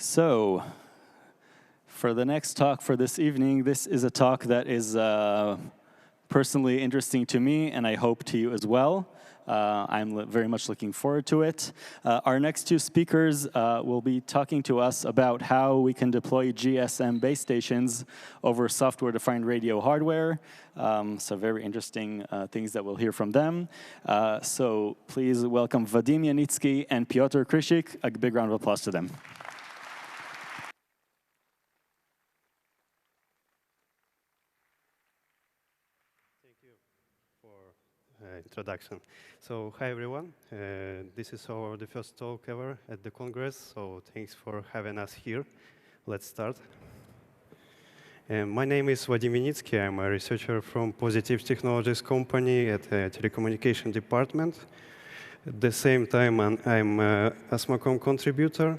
So, for the next talk for this evening, this is a talk that is personally interesting to me, and I hope to you as well. I'm very much looking forward to it. Our next two speakers will be talking to us about how we can deploy GSM base stations over software-defined radio hardware. So very interesting things that we'll hear from them. So please welcome Vadim Yanitsky and Piotr Krysik. A big round of applause to them. Introduction. So, hi everyone. This is the first talk ever at the Congress, so thanks for having us here. Let's start. My name is Vadim Yanitsky. I'm a researcher from Positive Technologies company at the telecommunication department. At the same time, I'm an Osmocom contributor.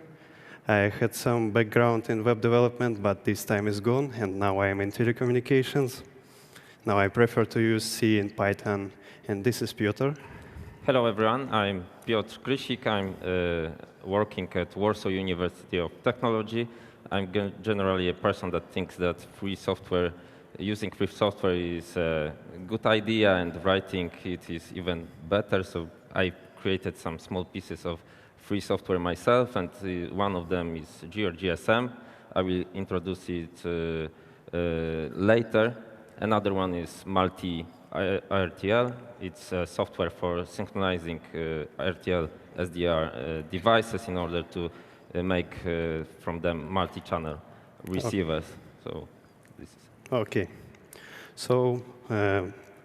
I had some background in web development, but this time is gone, and now I'm in telecommunications. Now I prefer to use C and Python. And this is Piotr. Hello, everyone. I'm Piotr Krysik. I'm working at Warsaw University of Technology. I'm generally a person that thinks that using free software is a good idea, and writing it is even better. So I created some small pieces of free software myself, and one of them is GeoGSM. I will introduce it later. Another one is multi-RTL. It's software for synchronizing RTL SDR devices in order to make from them multi-channel receivers. Okay. So this is okay. So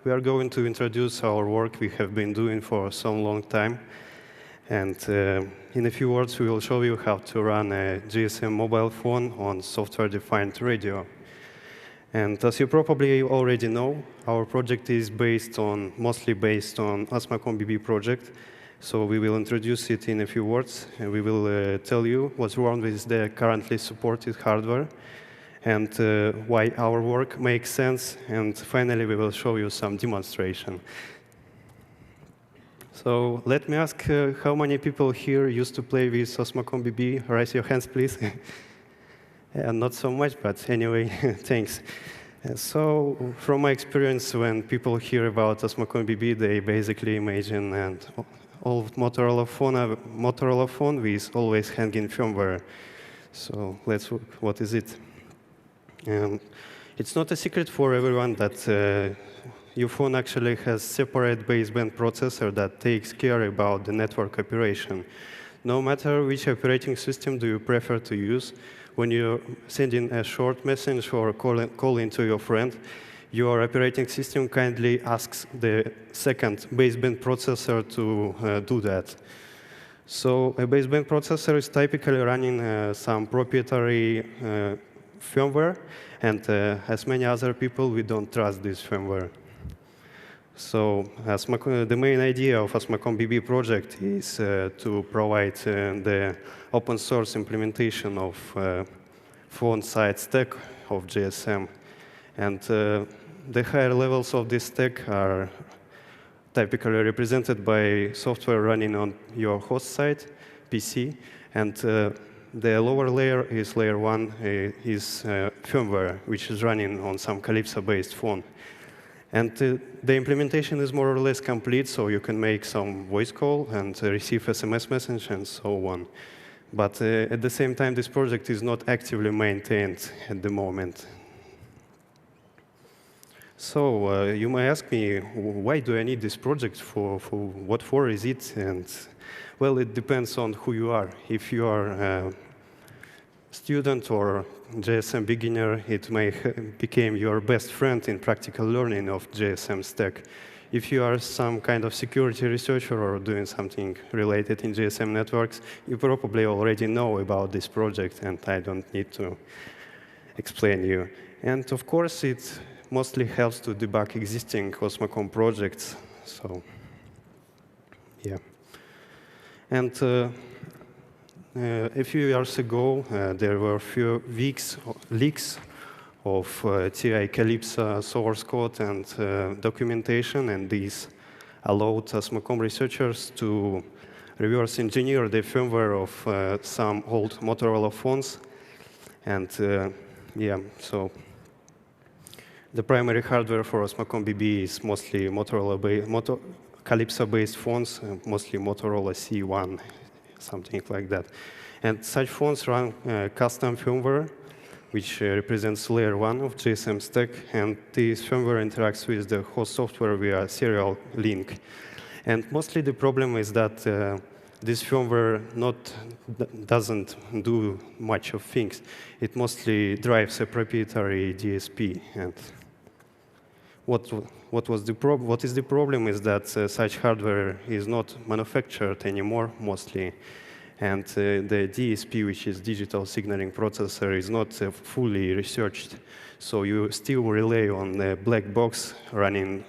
we are going to introduce our work we have been doing for some long time. And in a few words, we will show you how to run a GSM mobile phone on software-defined radio. And as you probably already know, our project is mostly based on OsmocomBB project. So we will introduce it in a few words, and we will tell you what's wrong with the currently supported hardware, and why our work makes sense. And finally, we will show you some demonstration. So let me ask how many people here used to play with OsmocomBB? Raise your hands, please. Not so much, but anyway, thanks. So, from my experience, when people hear about OsmocomBB, they basically imagine an old Motorola phone with always hanging firmware. So, let's look, what is it? It's not a secret for everyone that your phone actually has separate baseband processor that takes care about the network operation. No matter which operating system do you prefer to use, when you're sending a short message or calling to your friend, your operating system kindly asks the second baseband processor to do that. So a baseband processor is typically running some proprietary firmware, and as many other people, we don't trust this firmware. So the main idea of OsmocomBB project is to provide the open source implementation of phone side stack of GSM. And the higher levels of this stack are typically represented by software running on your host side, PC. And the lower layer is layer 1, is firmware, which is running on some Calypso-based phone. And the implementation is more or less complete, so you can make some voice call and receive SMS message and so on. But at the same time, this project is not actively maintained at the moment. So you may ask me, why do I need this project for what for is it? And well, it depends on who you are. If you are a student or GSM beginner, it may become your best friend in practical learning of GSM stack. If you are some kind of security researcher or doing something related in GSM networks, you probably already know about this project, and I don't need to explain you. And of course, it mostly helps to debug existing Osmocom projects. So, yeah. And a few years ago, there were a few leaks of TI Calypso source code and documentation, and these allowed Osmocom researchers to reverse engineer the firmware of some old Motorola phones. And yeah, so the primary hardware for OsmocomBB is mostly Calypso-based phones, mostly Motorola C1, something like that. And such phones run custom firmware, which represents layer 1 of GSM stack, and this firmware interacts with the host software via serial link. And mostly the problem is that this firmware doesn't do much of things. It mostly drives a proprietary DSP. And what is the problem is that such hardware is not manufactured anymore, mostly. And the DSP, which is digital signaling processor, is not fully researched. So you still rely on a black box running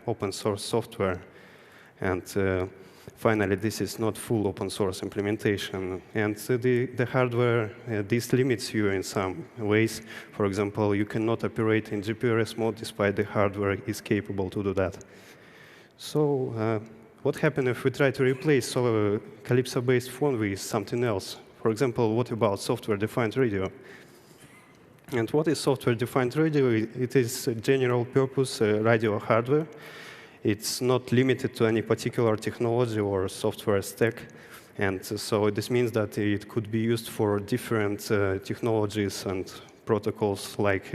open source software. And finally, this is not full open source implementation. And the hardware, this limits you in some ways. For example, you cannot operate in GPRS mode despite the hardware is capable to do that. So what happens if we try to replace a Calypso-based phone with something else? For example, what about software-defined radio? And what is software-defined radio? It is a general-purpose radio hardware. It's not limited to any particular technology or software stack. And so this means that it could be used for different technologies and protocols like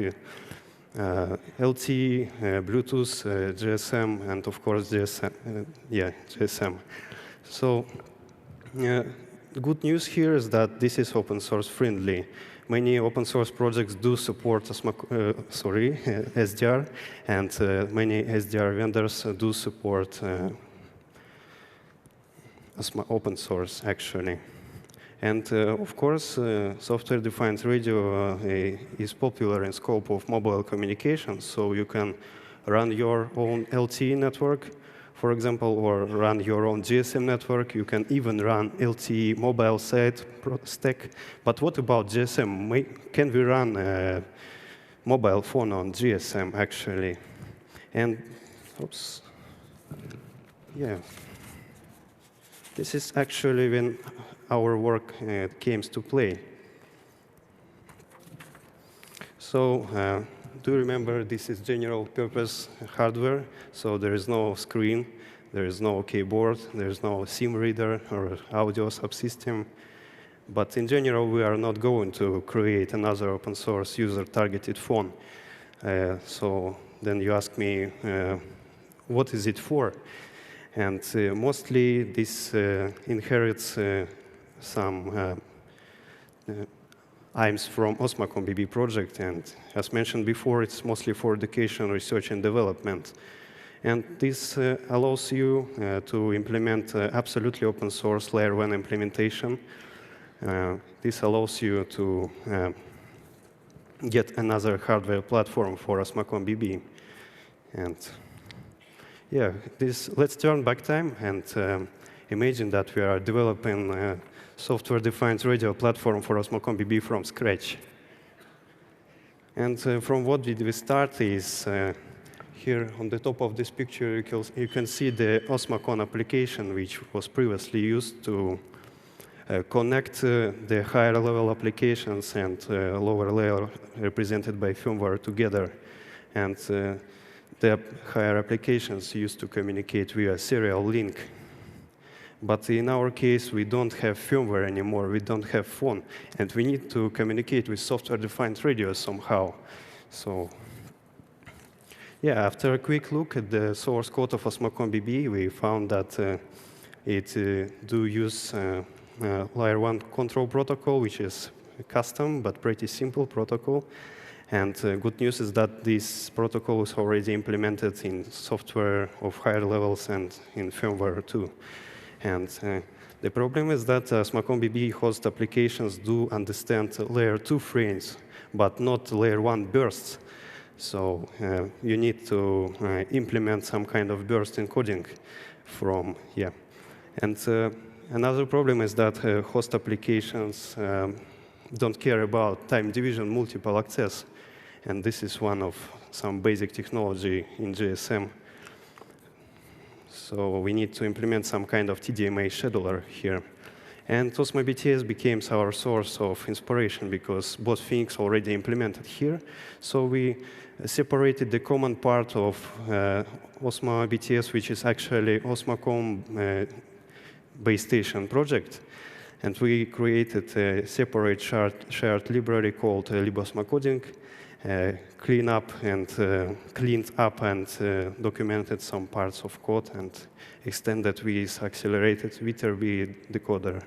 LTE, Bluetooth, GSM, and of course GSM. So the good news here is that this is open source friendly. Many open source projects do support SDR, and many SDR vendors do support open source, actually. And of course, software-defined radio is popular in scope of mobile communications, so you can run your own LTE network, for example, or run your own GSM network. You can even run LTE mobile site stack. But what about GSM? Can we run a mobile phone on GSM, actually? And, oops, yeah. This is actually when our work came to play. So do you remember this is general purpose hardware? So there is no screen, there is no keyboard, there is no SIM reader or audio subsystem. But in general, we are not going to create another open source user-targeted phone. So then you ask me, what is it for? And mostly this inherits some IMs from OsmocomBB project. And as mentioned before, it's mostly for education, research, and development. And this allows you to implement absolutely open source layer 1 implementation. This allows you to get another hardware platform for OsmocomBB. And yeah, let's turn back time and imagine that we are developing a software-defined radio platform for OsmocomBB from scratch. And from what did we start is here on the top of this picture, you can see the Osmocom application, which was previously used to connect the higher level applications and lower layer represented by firmware together. And the higher applications used to communicate via serial link. But in our case, we don't have firmware anymore. We don't have phone. And we need to communicate with software-defined radio somehow. So yeah, after a quick look at the source code of OsmocomBB, we found that it do use layer 1 control protocol, which is a custom but pretty simple protocol. And good news is that this protocol is already implemented in software of higher levels and in firmware too. And the problem is that OsmocomBB host applications do understand layer 2 frames, but not layer 1 bursts. So you need to implement some kind of burst encoding from, yeah. And another problem is that host applications don't care about time division multiple access. And this is one of some basic technology in GSM. So we need to implement some kind of TDMA scheduler here. And OsmoBTS became our source of inspiration because both things already implemented here. So we separated the common part of OsmoBTS, which is actually Osmocom base station project. And we created a separate shared library called libosmocoding, cleaned up and documented some parts of code and extended with accelerated Viterbi decoder.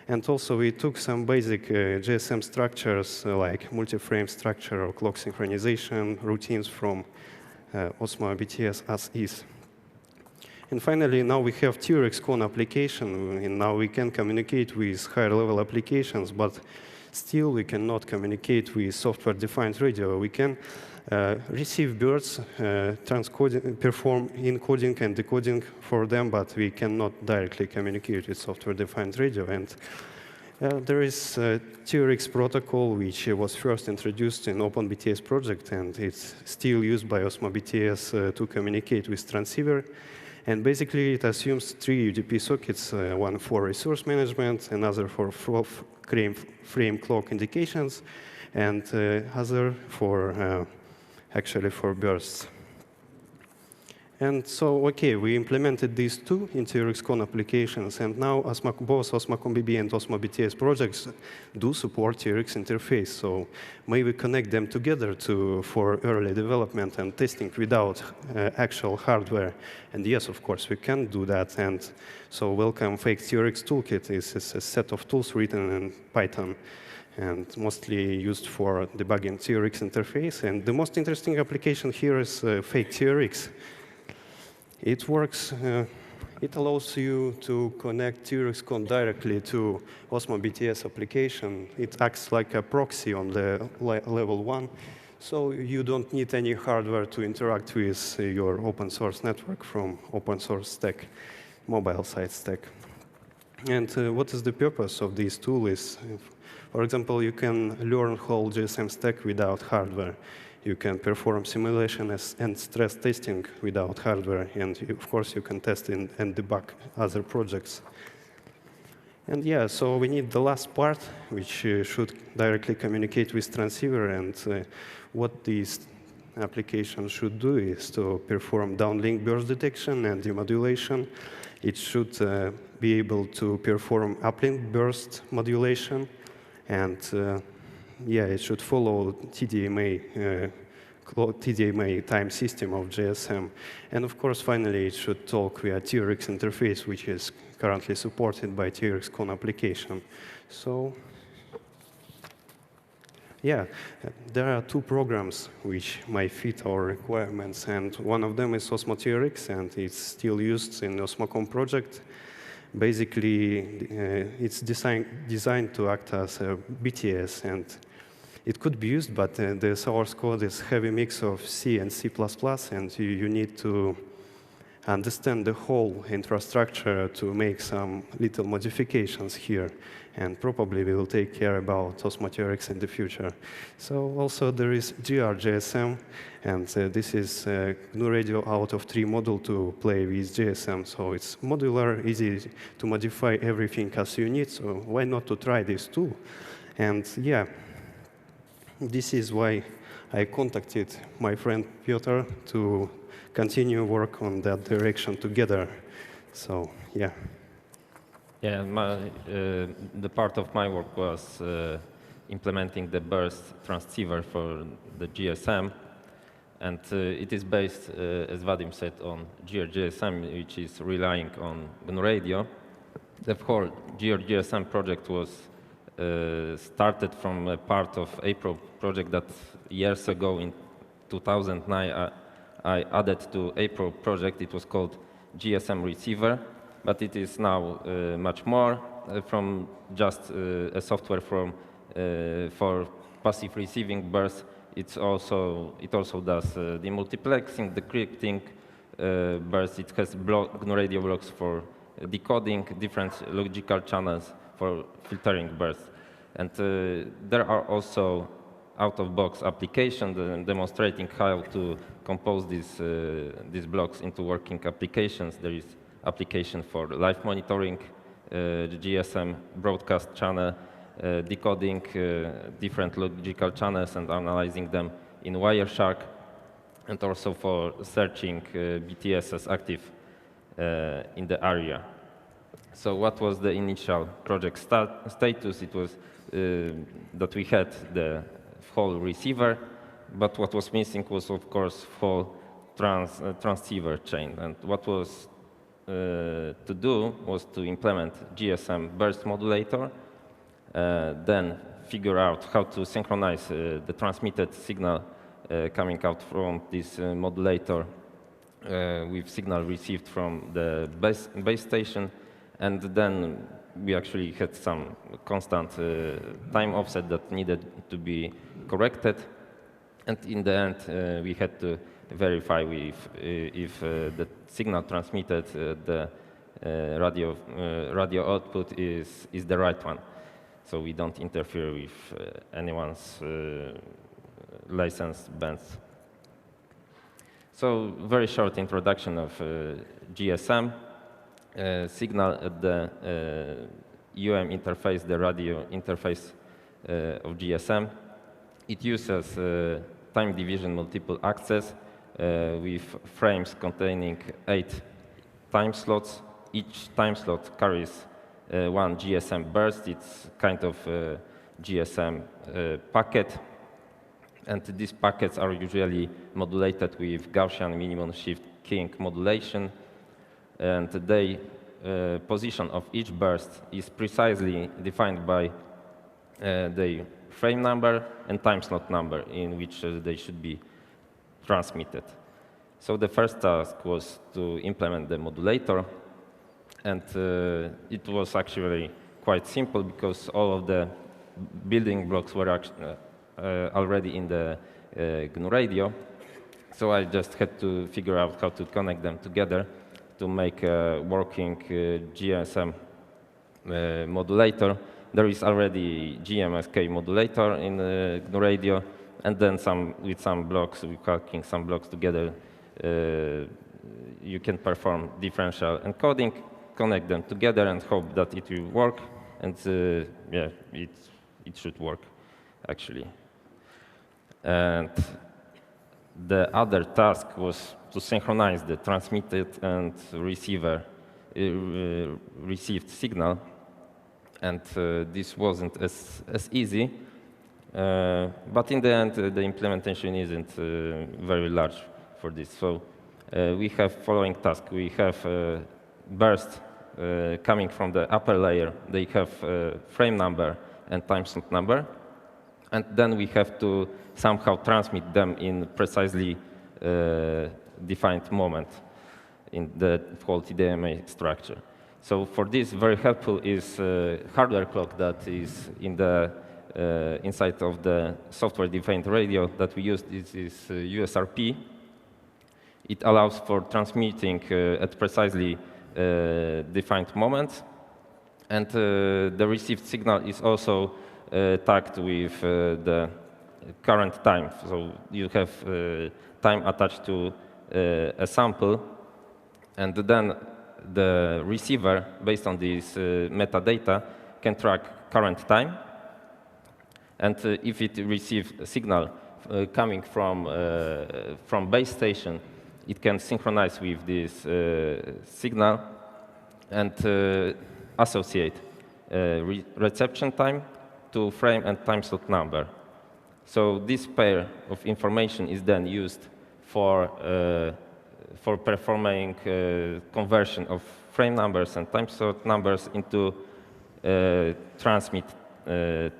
And also we took some basic GSM structures like multi-frame structure or clock synchronization routines from OsmoBTS as is. And finally, now we have TRX Con application, and now we can communicate with higher-level applications, but still we cannot communicate with software-defined radio. We can receive bursts, perform encoding and decoding for them, but we cannot directly communicate with software-defined radio. And there is a TRX protocol, which was first introduced in OpenBTS project, and it's still used by OsmoBTS to communicate with transceiver. And basically, it assumes 3 UDP sockets, one for resource management, another for frame clock indications, and other for actually for bursts. And so, OK, we implemented these two in TRX Con applications, and now both OsmocomBB and OsmoBTS projects do support TRX interface. So maybe connect them together for early development and testing without actual hardware. And yes, of course, we can do that. And so welcome Fake TRX Toolkit. This is a set of tools written in Python and mostly used for debugging TRX interface. And the most interesting application here is Fake TRX. It works, it allows you to connect TRX Con directly to OsmoBTS application. It acts like a proxy on the level 1, so you don't need any hardware to interact with your open source network from open source stack, mobile side stack. And what is the purpose of this tool is, for example, you can learn whole GSM stack without hardware. You can perform simulation and stress testing without hardware. And of course, you can test and debug other projects. And yeah, so we need the last part, which should directly communicate with transceiver. And what these applications should do is to perform downlink burst detection and demodulation. It should be able to perform uplink burst modulation. And yeah, it should follow TDMA time system of GSM. And of course, finally, it should talk via TRX interface, which is currently supported by TRX Con application. So yeah, there are 2 programs which might fit our requirements. And one of them is OsmoTRX, and it's still used in the Osmocom project. Basically, it's designed to act as a BTS, and it could be used, but the source code is a heavy mix of C and C++, and you need to understand the whole infrastructure to make some little modifications here. And probably we will take care about OsmoTRX in the future. So also there is GeoGSM, and this is a GNU Radio out of 3 module to play with GSM. So it's modular, easy to modify everything as you need. So why not to try this too? And yeah, this is why I contacted my friend Piotr to continue work on that direction together. So yeah. Yeah, the part of my work was implementing the burst transceiver for the GSM. And it is based, as Vadim said, on GeoGSM, which is relying on GNU Radio. The whole GeoGSM project was started from a part of April project that years ago in 2009 I added to April project. It was called GSM receiver, but it is now much more from just a software for passive receiving bursts. It also does the multiplexing, decrypting bursts. It has GNU Radio blocks for decoding different logical channels for filtering bursts. And there are also out-of-box application, demonstrating how to compose these blocks into working applications. There is application for live monitoring, GSM broadcast channel, decoding different logical channels and analyzing them in Wireshark, and also for searching BTS as active in the area. So what was the initial project status? It was that we had the whole receiver, but what was missing was, of course, whole transceiver chain. And what was to do was to implement GSM burst modulator, then figure out how to synchronize the transmitted signal coming out from this modulator with signal received from the base station, and then we actually had some constant time offset that needed to be corrected, and in the end we had to verify if the signal transmitted the radio output is the right one, so we don't interfere with anyone's license bands. So very short introduction of GSM. Signal at the interface, the radio interface of GSM. It uses time division multiple access with frames containing 8 time slots. Each time slot carries one GSM burst. It's kind of a GSM packet. And these packets are usually modulated with Gaussian minimum shift keying modulation. And the position of each burst is precisely defined by the frame number and time slot number in which they should be transmitted. So the first task was to implement the modulator, and it was actually quite simple because all of the building blocks were already in the GNU radio. So I just had to figure out how to connect them together to make a working GSM modulator. There is already GMSK modulator in GNU radio, and then with some blocks, hooking some blocks together, you can perform differential encoding, connect them together, and hope that it will work. And yeah, it should work, actually. And the other task was to synchronize the transmitted and received signal. And this wasn't as easy. But in the end, the implementation isn't very large for this. So we have following task. We have burst coming from the upper layer. They have frame number and time slot number. And then we have to somehow transmit them in precisely defined moment in the whole TDMA structure. So for this, very helpful is hardware clock that is in the inside of the software-defined radio that we use. This is USRP. It allows for transmitting at precisely defined moments, and the received signal is also tagged with the current time. So you have time attached to a sample, and then the receiver, based on this metadata, can track current time. And if it receives a signal coming from base station, it can synchronize with this signal and associate reception time to frame and time slot number. So this pair of information is then used for performing conversion of frame numbers and time slot numbers into transmit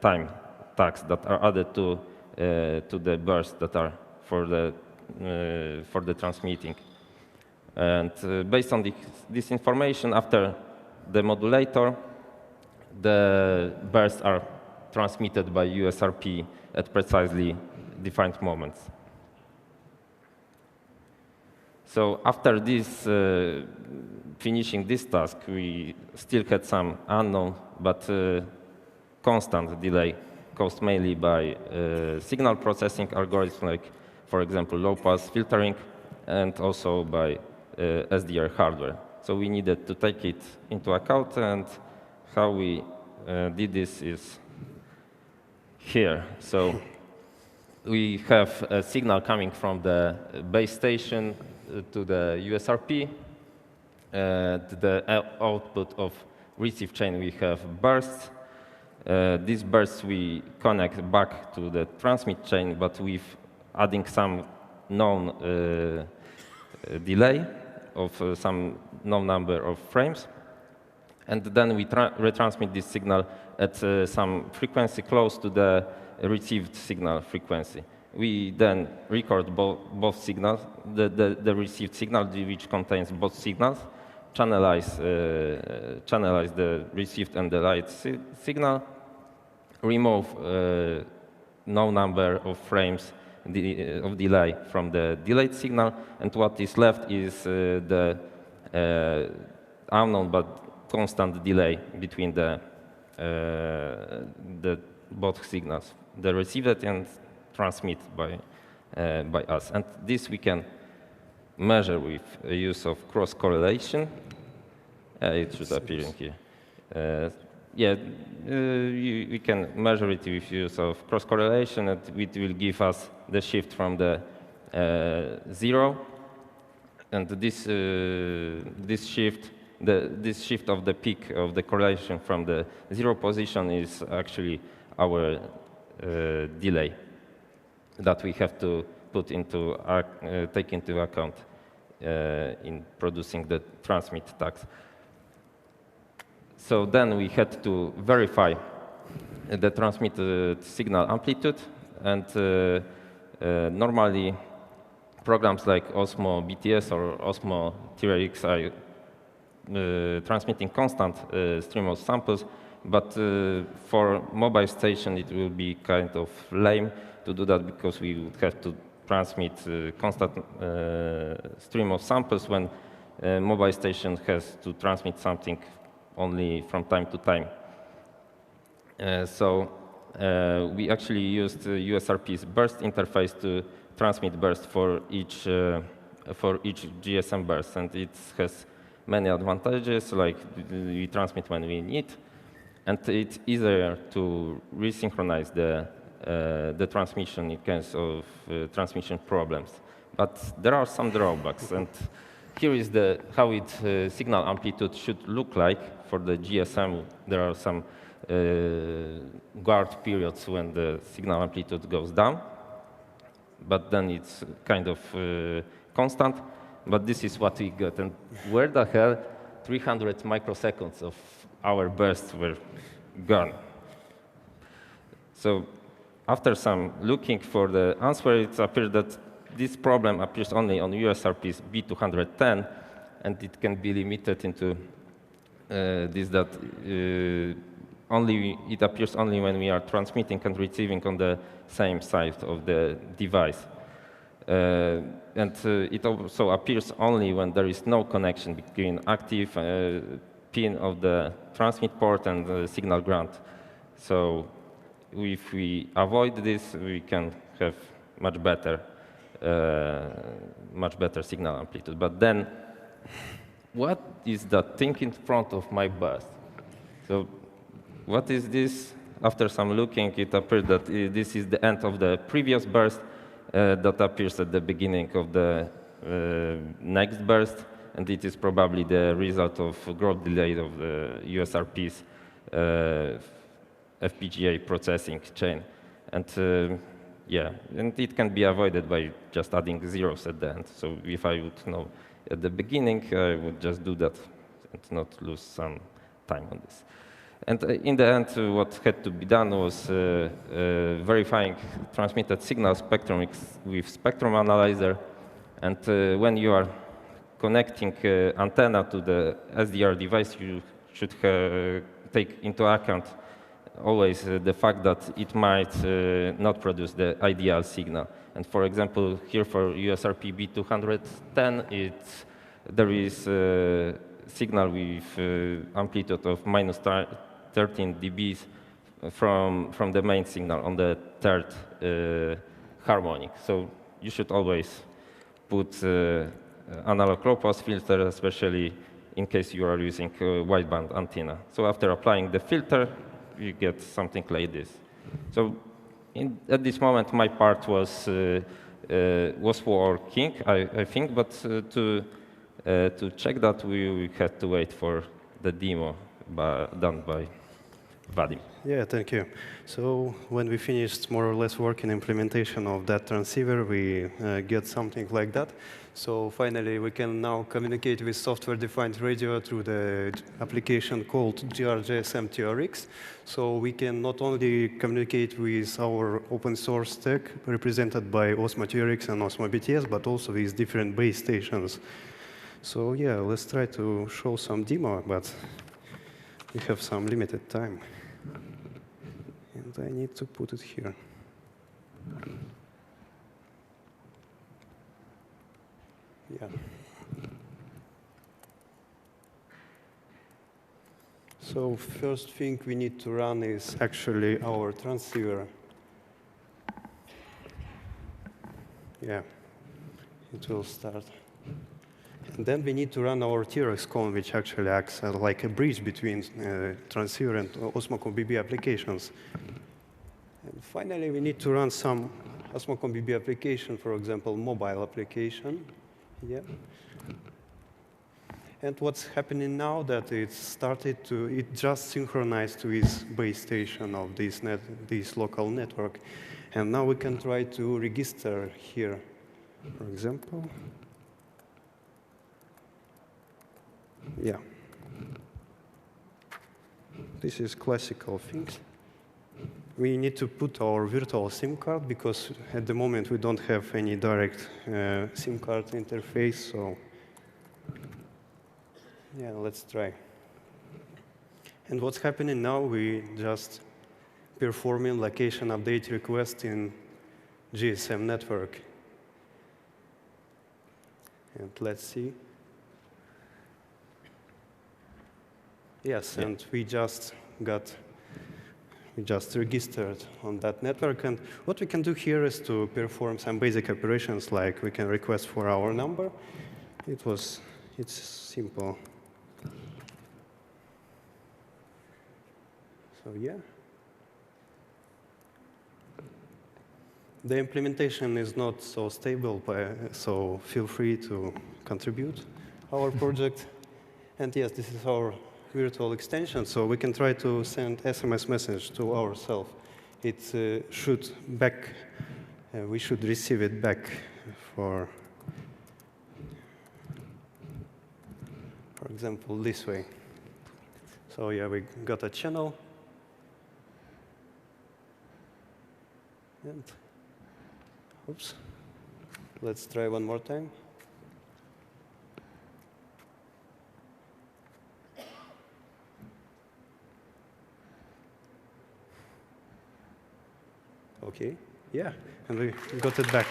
time tags that are added to the bursts that are for the transmitting. And based on this information, after the modulator, the bursts are transmitted by USRP at precisely defined moments. So after this, finishing this task, we still had some unknown but constant delay caused mainly by signal processing algorithms, like, for example, low-pass filtering, and also by SDR hardware. So we needed to take it into account, and how we did this is here. So we have a signal coming from the base station to the USRP. The output of receive chain, we have bursts. These bursts we connect back to the transmit chain, but with adding some known delay of some known number of frames. And then we retransmit this signal at some frequency close to the received signal frequency. We then record both signals, the received signal, which contains both signals, channelize the received and the light signal, remove no number of frames of delay from the delayed signal, and what is left is the unknown but constant delay between the both signals, the received and transmit by us. And this we can measure with use of cross correlation. It should appear in here. We can measure it with use of cross correlation, and it will give us the shift from the 0. And this shift of the peak of the correlation from the 0 position is actually our delay that we have to put into take into account in producing the transmit tags. So then we had to verify the transmitted signal amplitude, and normally programs like OsmoBTS or OsmoTRX are transmitting constant stream of samples, but for mobile station it will be kind of lame to do that, because we would have to transmit constant stream of samples when mobile station has to transmit something only from time to time. So we actually used USRP's burst interface to transmit burst for each GSM burst, and it has many advantages, like we transmit when we need, and it's easier to resynchronize the transmission in case of transmission problems. But there are some drawbacks, and here is how its signal amplitude should look like for the GSM. There are some guard periods when the signal amplitude goes down, but then it's kind of constant. But this is what we got. And where the hell 300 microseconds of our bursts were gone? So after some looking for the answer, it appeared that this problem appears only on USRP's B210, and it can be limited into this, that it appears only when we are transmitting and receiving on the same side of the device. And it also appears only when there is no connection between active pin of the transmit port and the signal ground. So if we avoid this, we can have much better signal amplitude. But then, what is that thing in front of my burst? So what is this? After some looking, it appeared that this is the end of the previous burst that appears at the beginning of the next burst, and it is probably the result of growth delay of the USRP's FPGA processing chain. And and it can be avoided by just adding zeros at the end. So if I would know at the beginning, I would just do that and not lose some time on this. And in the end, what had to be done was verifying transmitted signal spectrum with spectrum analyzer. And when you are connecting antenna to the SDR device, you should take into account always the fact that it might not produce the ideal signal. And for example, here for USRP B210, there is a signal with amplitude of -13 dB from the main signal on the third harmonic. So you should always put analog low-pass filter, especially in case you are using a wideband antenna. So after applying the filter, you get something like this. So at this moment, my part was working, I think, but to check that, we had to wait for the demo done by Vadim. Yeah, thank you. So when we finished more or less working implementation of that transceiver, we get something like that. So finally, we can now communicate with software-defined radio through the application called GeoGSM TRX. So we can not only communicate with our open source stack represented by OsmoTRX and OsmoBTS, but also with different base stations. So yeah, let's try to show some demo, but we have some limited time. And I need to put it here. Yeah. So first thing we need to run is actually our transceiver. Yeah, it will start. And then we need to run our TRX clone, which actually acts like a bridge between transceiver and OsmocomBB applications. And finally, we need to run some OsmocomBB application, for example, mobile application. Yeah. And what's happening now that it just synchronized with base station of this local network. And now we can try to register here, for example. Yeah. This is classical things. We need to put our virtual SIM card because at the moment we don't have any direct SIM card interface. So yeah, let's try. And what's happening now, we just performing location update request in GSM network. And let's see. Yes, yeah. And we just registered on that network. And what we can do here is to perform some basic operations, like we can request for our number. It's simple. So yeah. The implementation is not so stable, so feel free to contribute our project. And yes, this is our virtual extension, so we can try to send SMS message to ourselves. It we should receive it back for example, this way. So yeah, we got a channel. And oops, let's try one more time. Okay, yeah, and we got it back.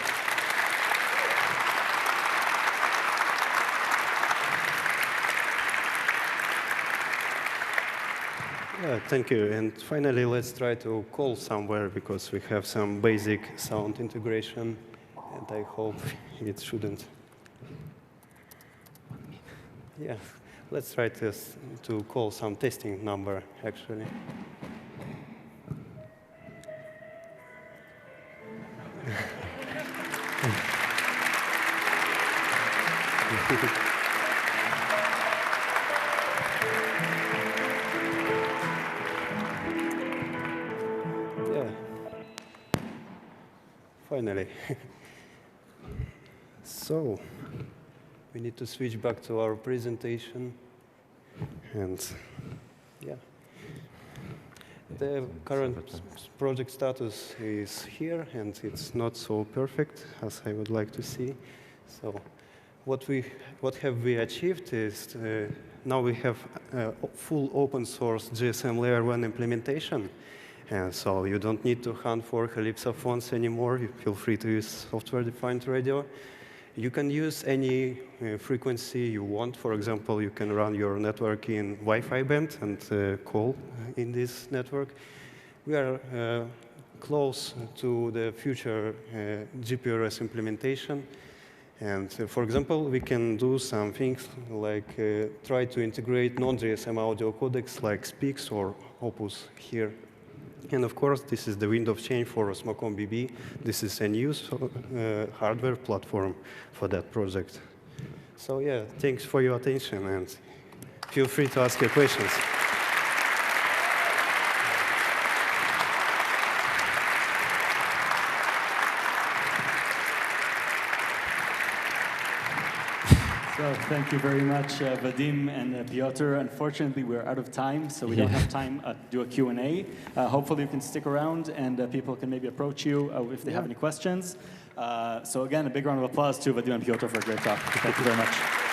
Yeah, thank you. And finally, let's try to call somewhere because we have some basic sound integration, and I hope it shouldn't. Yeah, let's try to call some testing number, actually. Yeah. Finally. So, we need to switch back to our presentation. And yeah. The current project status is here, and it's not so perfect as I would like to see. So what have we achieved is now we have a full open source GSM layer 1 implementation. And so you don't need to hunt for Calypso phones anymore. You feel free to use software-defined radio. You can use any frequency you want. For example, you can run your network in Wi-Fi band and call in this network. We are close to the future GPRS implementation. And for example, we can do some things like try to integrate non-GSM audio codecs like Speaks or Opus here. And of course, this is the wind of change for OsmocomBB. This is a new hardware platform for that project. So yeah, thanks for your attention, and feel free to ask your questions. So thank you very much, Vadim and Piotr. Unfortunately, we're out of time, so we don't have time to do a Q&A. Hopefully, you can stick around, and people can maybe approach you if they have any questions. So again, a big round of applause to Vadim and Piotr for a great talk. Thank you very much.